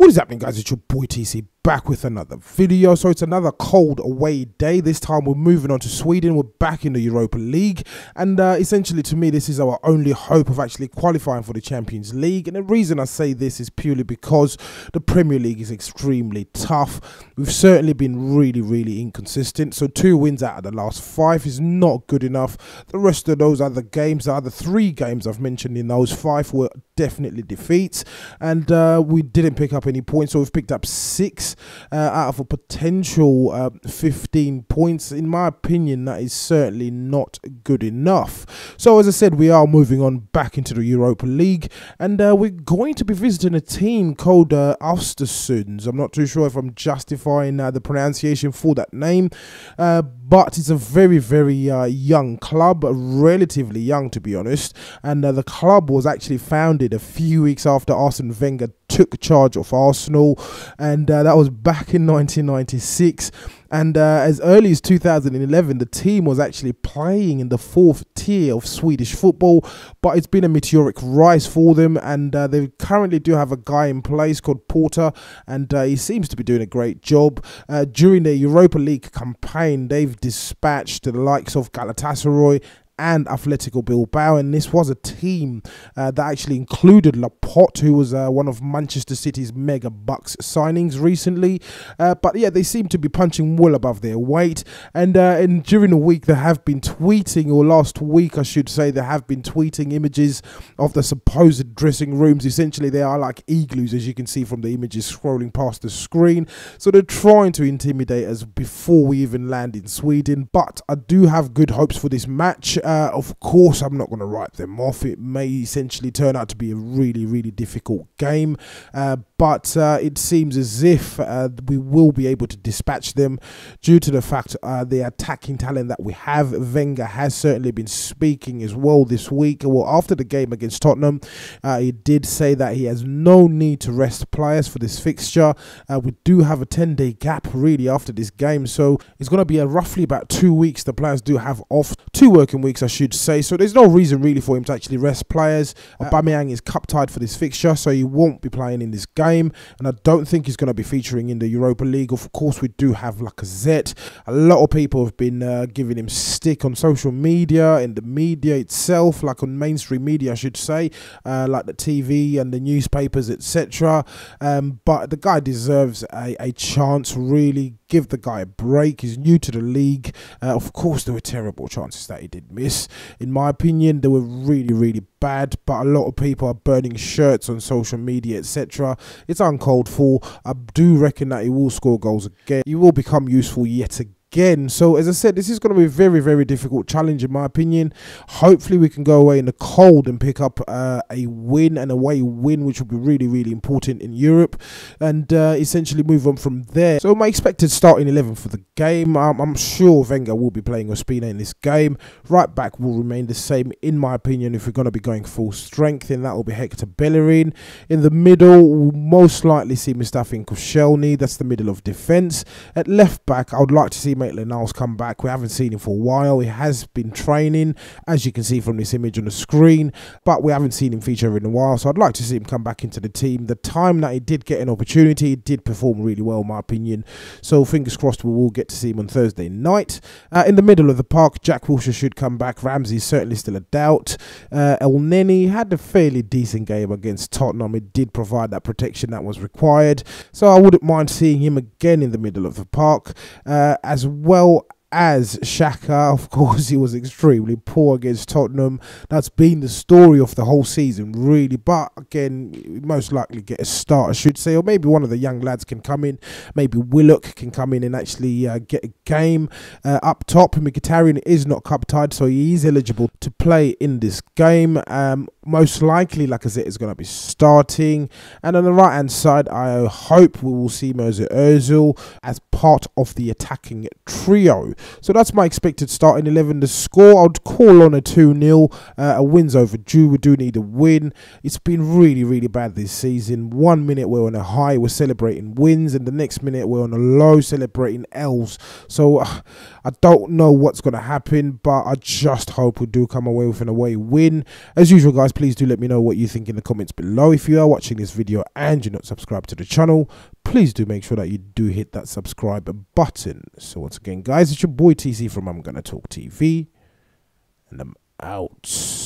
What is happening, guys? It's your boy TC back with another video. So it's another cold away day. This time we're moving on to Sweden. We're back in the Europa League, and essentially to me this is our only hope of actually qualifying for the Champions League. And the reason I say this is purely because the Premier League is extremely tough. We've certainly been really inconsistent. So 2 wins out of the last 5 is not good enough. The rest of those other games, the other 3 games I've mentioned in those 5 were definitely defeats, and we didn't pick up any points. So we've picked up 6 out of a potential 15 points. In my opinion, that is certainly not good enough. So as I said, we are moving on back into the Europa League, and we're going to be visiting a team called Ostersunds. I'm not too sure if I'm justifying the pronunciation for that name, but it's a very young club, relatively young to be honest, and the club was actually founded a few weeks after Arsene Wenger took charge of Arsenal, and that was back in 1996. And as early as 2011, the team was actually playing in the 4th tier of Swedish football, but it's been a meteoric rise for them, and they currently do have a guy in place called Porter, and he seems to be doing a great job. During their Europa League campaign, they've dispatched the likes of Galatasaray and Atletico Bilbao, and this was a team that actually included Laporte, who was one of Manchester City's mega bucks signings recently. But yeah, they seem to be punching well above their weight, and during the week they have been tweeting, or last week I should say, they have been tweeting images of the supposed dressing rooms. Essentially they are like igloos, as you can see from the images scrolling past the screen. So they're trying to intimidate us before we even land in Sweden, but I do have good hopes for this match. Of course, I'm not going to write them off. It may essentially turn out to be a really difficult game, but it seems as if we will be able to dispatch them due to the fact the attacking talent that we have. Wenger has certainly been speaking as well this week. Well, after the game against Tottenham, he did say that he has no need to rest players for this fixture. We do have a 10-day gap really after this game, so it's going to be roughly about 2 weeks the players do have off. 2 working weeks, I should say, so there's no reason really for him to actually rest players. Aubameyang is cup tied for this fixture, so he won't be playing in this game, and I don't think he's going to be featuring in the Europa League. Of course, we do have Lacazette. A lot of people have been giving him stick on social media, in the media itself, like on mainstream media I should say, like the TV and the newspapers, etc. But the guy deserves a chance, really. Give the guy a break. He's new to the league. Of course, there were terrible chances that he did miss. In my opinion, they were really bad, but a lot of people are burning shirts on social media, etc. It's uncalled for. I do reckon that he will score goals again. He will become useful yet again. So as I said, this is going to be a very difficult challenge in my opinion. Hopefully we can go away in the cold and pick up a win, an away win, which will be really important in Europe, and essentially move on from there. So my expected starting 11 for the game, I'm sure Wenger will be playing Ospina in this game. Right back will remain the same in my opinion. If we're going to be going full strength, then that will be Hector Bellerin. In the middle, we'll most likely see Mustafi and Koscielny. That's the middle of defence. At left back, I would like to see Maitland-Niles come back. We haven't seen him for a while. He has been training, as you can see from this image on the screen, but we haven't seen him feature in a while, so I'd like to see him come back into the team. The time that he did get an opportunity, he did perform really well in my opinion, so fingers crossed we will get to see him on Thursday night. In the middle of the park, Jack Wilshere should come back. Ramsey's certainly still a doubt. Elneny had a fairly decent game against Tottenham. It did provide that protection that was required, so I wouldn't mind seeing him again in the middle of the park, as well as Xhaka. Of course, he was extremely poor against Tottenham. That's been the story of the whole season, really. But again, most likely get a start, I should say. Or maybe one of the young lads can come in. Maybe Willock can come in and actually get a game. Up top, Mkhitaryan is not cup tied, so he is eligible to play in this game. Most likely, Lacazette is going to be starting. And on the right-hand side, I hope we will see Ozil. As part of the attacking trio. So that's my expected starting 11. The score, I'd call on a 2-0. A win's overdue. We do need a win. It's been really bad this season. 1 minute we're on a high, we're celebrating wins, and the next minute we're on a low, celebrating L's. So I don't know what's going to happen, but I just hope we do come away with an away win. As usual, guys, please do let me know what you think in the comments below. If you are watching this video and you're not subscribed to the channel, please do make sure that you do hit that subscribe button. So once again, guys, it's your boy TC from I'm Gonna Talk TV, and I'm out.